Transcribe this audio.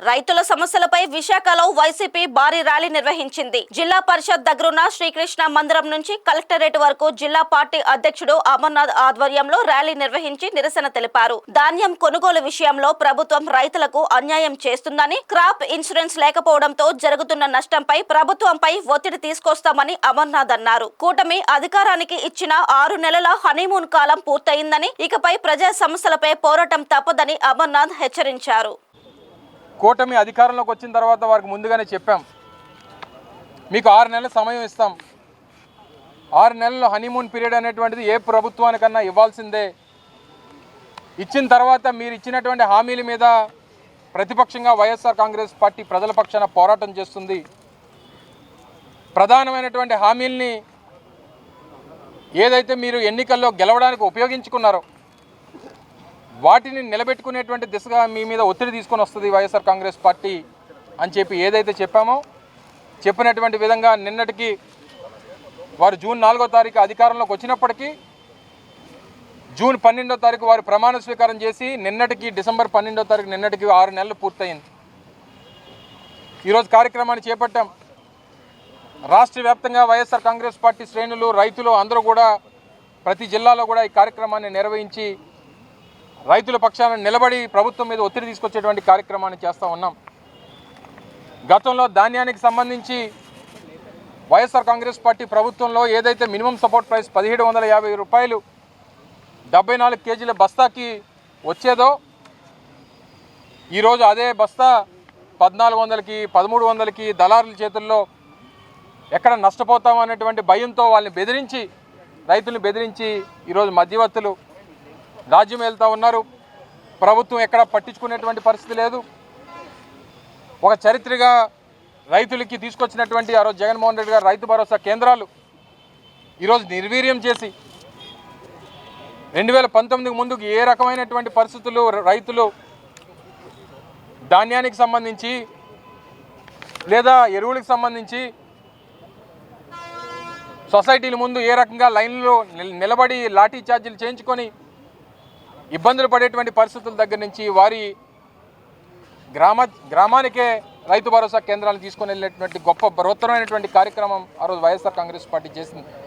రైతుల సమస్యలపై విశాఖలో వైసీపీ భారీ ర్యాలీ నిర్వహించింది. జిల్లా పరిషత్ దగ్గరున్న శ్రీకృష్ణ మందిరం నుంచి కలెక్టరేట్ వరకు జిల్లా పార్టీ అధ్యక్షుడు అమర్నాథ్ ఆధ్వర్యంలో ర్యాలీ నిర్వహించి నిరసన తెలిపారు. ధాన్యం కొనుగోలు విషయంలో ప్రభుత్వం రైతులకు అన్యాయం చేస్తుందని, క్రాప్ ఇన్సూరెన్స్ లేకపోవడంతో జరుగుతున్న నష్టంపై ప్రభుత్వంపై ఒత్తిడి తీసుకొస్తామని అమర్నాథ్ అన్నారు. కూటమి అధికారానికి ఇచ్చిన 6 నెలల హనీమూన్ కాలం పూర్తయిందని, ఇకపై ప్రజా సమస్యలపై పోరాటం తప్పదని అమర్నాథ్ హెచ్చరించారు. కూటమి అధికారంలోకి వచ్చిన తర్వాత వారికి ముందుగానే చెప్పాం, మీకు 6 నెలల సమయం ఇస్తాం. 6 నెలల హనీమూన్ పీరియడ్ అనేటువంటిది ఏ ప్రభుత్వానికన్నా ఇవ్వాల్సిందే. ఇచ్చిన తర్వాత మీరు ఇచ్చినటువంటి హామీల మీద ప్రతిపక్షంగా వైఎస్ఆర్ కాంగ్రెస్ పార్టీ ప్రజల పక్షాన పోరాటం చేస్తుంది. ప్రధానమైనటువంటి హామీల్ని ఏదైతే మీరు ఎన్నికల్లో గెలవడానికి ఉపయోగించుకున్నారో వాటిని నిలబెట్టుకునేటువంటి దిశగా మీ మీద ఒత్తిడి తీసుకొని వస్తుంది వైఎస్ఆర్ కాంగ్రెస్ పార్టీ అని చెప్పి ఏదైతే చెప్పామో చెప్పినటువంటి విధంగా నిన్నటికి వారు జూన్ 4వ తారీఖు అధికారంలోకి వచ్చినప్పటికీ జూన్ 12వ తారీఖు వారు ప్రమాణ స్వీకారం చేసి నిన్నటికి డిసెంబర్ 12వ తారీఖు నిన్నటికి 6 నెలలు పూర్తయింది. ఈరోజు కార్యక్రమాన్ని చేపట్టాం. రాష్ట్ర వ్యాప్తంగా వైఎస్ఆర్ కాంగ్రెస్ పార్టీ శ్రేణులు, రైతులు అందరూ కూడా ప్రతి జిల్లాలో కూడా ఈ కార్యక్రమాన్ని నిర్వహించి రైతుల పక్షాన నిలబడి ప్రభుత్వం మీద ఒత్తిడి తీసుకొచ్చేటువంటి కార్యక్రమాన్ని చేస్తూ ఉన్నాం. గతంలో ధాన్యానికి సంబంధించి వైఎస్ఆర్ కాంగ్రెస్ పార్టీ ప్రభుత్వంలో ఏదైతే మినిమం సపోర్ట్ ప్రైస్ 1750 రూపాయలు 74 కేజీల బస్తాకి వచ్చేదో ఈరోజు అదే బస్తా 1400కి 1300కి దళారుల చేతుల్లో ఎక్కడ నష్టపోతామనేటువంటి భయంతో వాళ్ళని బెదిరించి, రైతులను బెదిరించి ఈరోజు మధ్యవర్తులు రాజ్యం వెళ్తూ ఉన్నారు. ప్రభుత్వం ఎక్కడ పట్టించుకునేటువంటి పరిస్థితి లేదు. ఒక చరిత్రగా రైతులకి తీసుకొచ్చినటువంటి ఆ రోజు జగన్మోహన్ రెడ్డి గారు రైతు భరోసా కేంద్రాలు ఈరోజు నిర్వీర్యం చేసి 2019 ముందుకు ఏ రకమైనటువంటి పరిస్థితులు రైతులు ధాన్యానికి సంబంధించి లేదా ఎరువులకు సంబంధించి సొసైటీల ముందు ఏ రకంగా లైన్లో నిలబడి లాఠీ ఛార్జీలు చేయించుకొని ఇబ్బందులు పడేటువంటి పరిస్థితుల దగ్గర నుంచి వారి గ్రామానికే రైతు భరోసా కేంద్రాలను తీసుకొని వెళ్ళేటువంటి గొప్ప బృహత్తరమైనటువంటి కార్యక్రమం ఆ రోజు వైఎస్ఆర్ కాంగ్రెస్ పార్టీ చేసింది.